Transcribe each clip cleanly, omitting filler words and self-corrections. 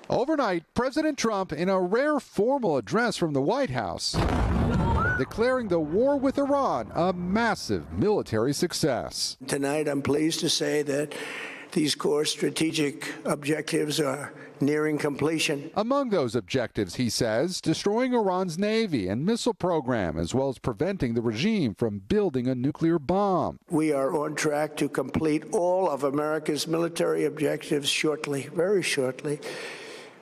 Overnight, President Trump, in a rare formal address from the White House, declaring the war with Iran a massive military success. Tonight, I'm pleased to say that these core strategic objectives are nearing completion. Among those objectives, he says, destroying Iran's Navy and missile program, as well as preventing the regime from building a nuclear bomb. We are on track to complete all of America's military objectives shortly, very shortly.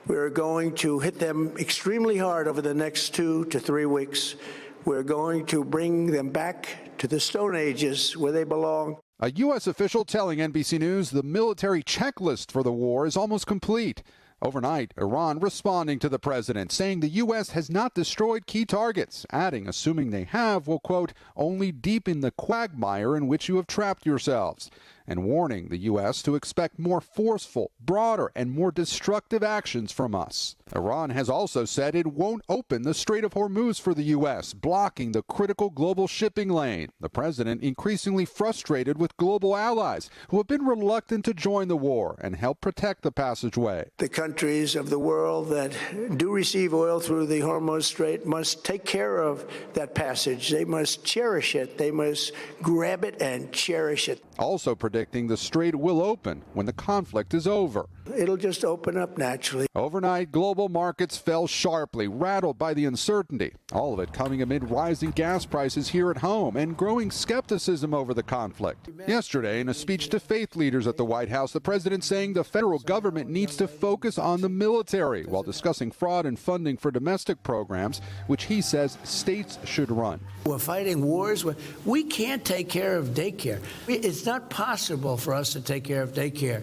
We're going to hit them extremely hard over the next 2 to 3 weeks. We're going to bring them back to the Stone Ages where they belong. A U.S. official telling NBC News the military checklist for the war is almost complete. Overnight, Iran responding to the president, saying the U.S. has not destroyed key targets, adding, assuming they have, will, quote, only deepen the quagmire in which you have trapped yourselves, and warning the U.S. to expect more forceful, broader, and more destructive actions from us. Iran has also said it won't open the Strait of Hormuz for the U.S., blocking the critical global shipping lane. The president increasingly frustrated with global allies who have been reluctant to join the war and help protect the passageway. The countries of the world that do receive oil through the Hormuz Strait must take care of that passage. They must cherish it. They must grab it and cherish it. Also predicting the strait will open when the conflict is over. It'll just open up naturally. Overnight, global markets fell sharply, rattled by the uncertainty. All of it coming amid rising gas prices here at home and growing skepticism over the conflict. Yesterday, in a speech to faith leaders at the White House, the president saying the federal government needs to focus on the military while discussing fraud and funding for domestic programs, which he says states should run. We're fighting wars where we can't take care of daycare. It's not possible for us to take care of daycare.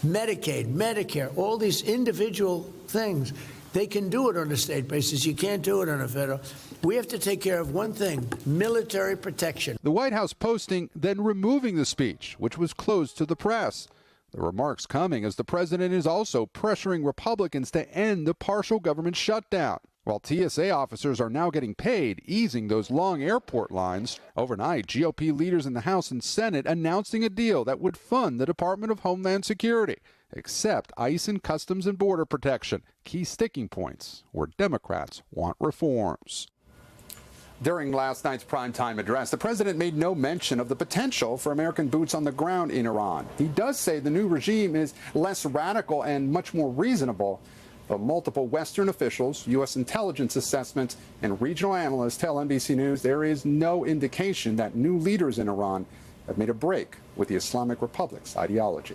Medicaid, Medicare, all these individual things, they can do it on a state basis. You can't do it on a federal. We have to take care of one thing, military protection. The White House posting, then removing the speech, which was closed to the press. The remarks coming as the president is also pressuring Republicans to end the partial government shutdown. While TSA officers are now getting paid, easing those long airport lines. Overnight, GOP leaders in the House and Senate announcing a deal that would fund the Department of Homeland Security, except ICE and Customs and Border Protection, key sticking points where Democrats want reforms. During last night's primetime address, the president made no mention of the potential for American boots on the ground in Iran. He does say the new regime is less radical and much more reasonable. But multiple Western officials, U.S. intelligence assessments, and regional analysts tell NBC News there is no indication that new leaders in Iran have made a break with the Islamic Republic's ideology.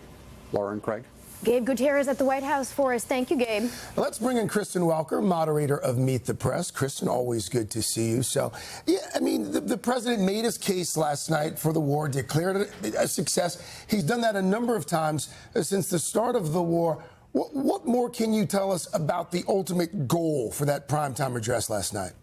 Laura and Craig. Gabe Gutierrez at the White House for us. Thank you, Gabe. Let's bring in Kristen Welker, moderator of Meet the Press. Kristen, always good to see you. So, yeah, I mean, the president made his case last night for the war, declared it a success. He's done that a number of times since the start of the war. What more can you tell us about the ultimate goal for that primetime address last night?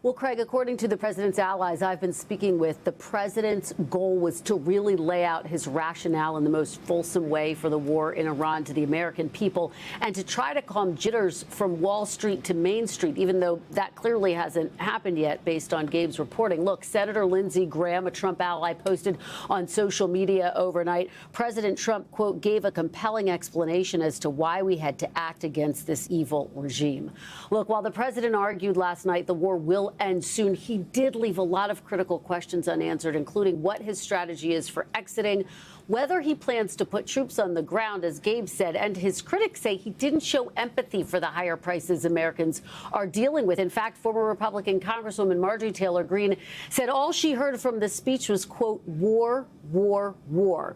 Well, Craig, according to the president's allies I've been speaking with, the president's goal was to really lay out his rationale in the most fulsome way for the war in Iran to the American people and to try to calm jitters from Wall Street to Main Street, even though that clearly hasn't happened yet based on Gabe's reporting. Look, Senator Lindsey Graham, a Trump ally, posted on social media overnight. President Trump, quote, gave a compelling explanation as to why we had to act against this evil regime. Look, while the president argued last night the war will end soon, he did leave a lot of critical questions unanswered, including what his strategy is for exiting, whether he plans to put troops on the ground, as Gabe said, and his critics say he didn't show empathy for the higher prices Americans are dealing with. In fact, former Republican Congresswoman Marjorie Taylor Greene said all she heard from the speech was, quote, war, war, war.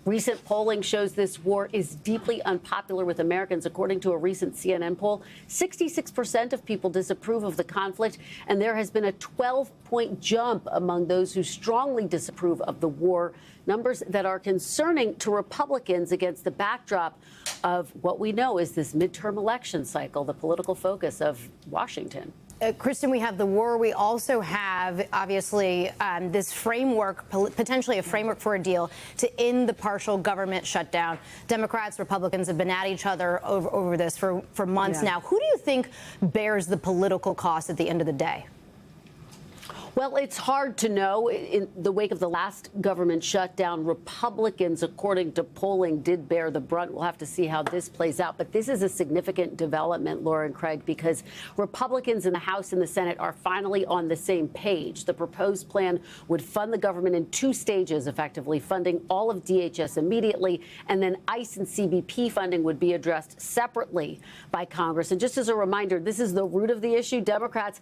Recent polling shows this war is deeply unpopular with Americans. According to a recent CNN poll, 66% of people disapprove of the conflict, and there has been a 12-point jump among those who strongly disapprove of the war, numbers that are concerning to Republicans against the backdrop of what we know is this midterm election cycle, the political focus of Washington. Kristen, we have the war. We also have, obviously, this framework, potentially a framework for a deal to end the partial government shutdown. Democrats, Republicans have been at each other over this for months now. Who do you think bears the political cost at the end of the day? Well, it's hard to know. In the wake of the last government shutdown, Republicans, according to polling, did bear the brunt. We'll have to see how this plays out. But this is a significant development, Laura and Craig, because Republicans in the House and the Senate are finally on the same page. The proposed plan would fund the government in 2 stages, effectively funding all of DHS immediately, and then ICE and CBP funding would be addressed separately by Congress. And just as a reminder, this is the root of the issue. Democrats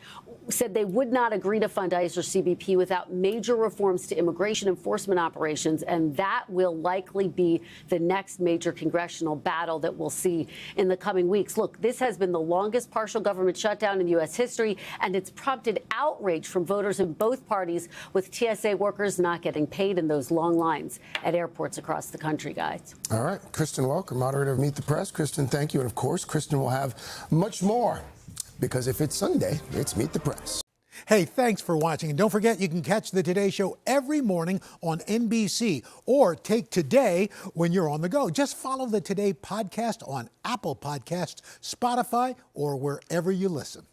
said they would not agree to fund ICE or CBP without major reforms to immigration enforcement operations, and that will likely be the next major congressional battle that we'll see in the coming weeks. Look, this has been the longest partial government shutdown in U.S. history, and it's prompted outrage from voters in both parties, with TSA workers not getting paid in those long lines at airports across the country, guys. All right. Kristen Welker, moderator of Meet the Press. Kristen, thank you. And of course, Kristen will have much more, because if it's Sunday, it's Meet the Press. Hey, thanks for watching. And don't forget, you can catch the Today Show every morning on NBC, or take Today when you're on the go. Just follow the Today podcast on Apple Podcasts, Spotify, or wherever you listen.